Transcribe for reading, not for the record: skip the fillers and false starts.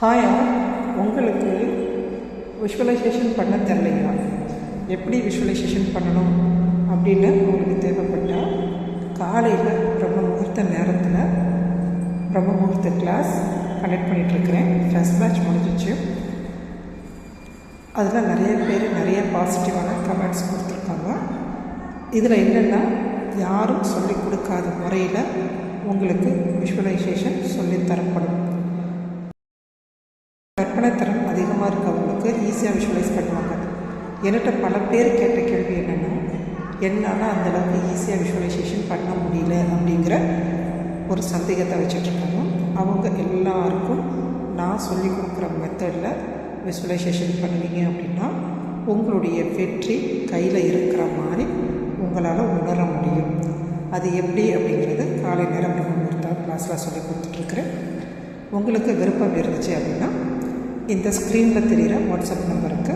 Hi all, உங்களுக்கு visualisation பண்ண தெரியலையா? எப்படி விஷுவலைசேஷன் பண்ணணும் அப்படின்னு உங்களுக்கு தேவைப்பட்டால் காலையில் பிரம்ம முகூர்த்த நேரத்தில் பிரம்ம முகூர்த்த கிளாஸ் கனெக்ட் பண்ணிகிட்ருக்கிறேன். ஃபஸ்ட் பேட்ச் முடிஞ்சிச்சு. அதில் நிறைய பேர் நிறைய பாசிட்டிவான கமெண்ட்ஸ் கொடுத்துருக்காங்க. இதில் என்னென்னா, யாரும் சொல்லிக் கொடுக்காத முறையில் உங்களுக்கு விஷுவலைசேஷன் சொல்லித்தரப்படும். கற்பனைத்திறன் அதிகமாக இருக்கவங்களுக்கு ஈஸியாக விஷுவலைஸ் பண்ணுவாங்க. என்கிட்ட பல பேர் கேட்ட கேள்வி என்னென்னா, என்னால் அந்தளவுக்கு ஈஸியாக விஷுவலைசேஷன் பண்ண முடியல அப்படிங்கிற ஒரு சந்தேகத்தை வச்சுட்ருக்காங்க. அவங்க எல்லாருக்கும் நான் சொல்லிக் கொடுக்குற மெத்தடில் விஷுவலைசேஷன் பண்ணுவீங்க அப்படின்னா உங்களுடைய வெற்றி கையில் இருக்கிற மாதிரி உங்களால் உணர முடியும். அது எப்படி அப்படிங்கிறது காலை நேரம் பிரம்ம கிளாஸில் சொல்லி கொடுத்துட்ருக்குறேன். உங்களுக்கு விருப்பம் இருந்துச்சு அப்படின்னா இந்த ஸ்க்ரீனில் தெரிகிற வாட்ஸ்அப் நம்பருக்கு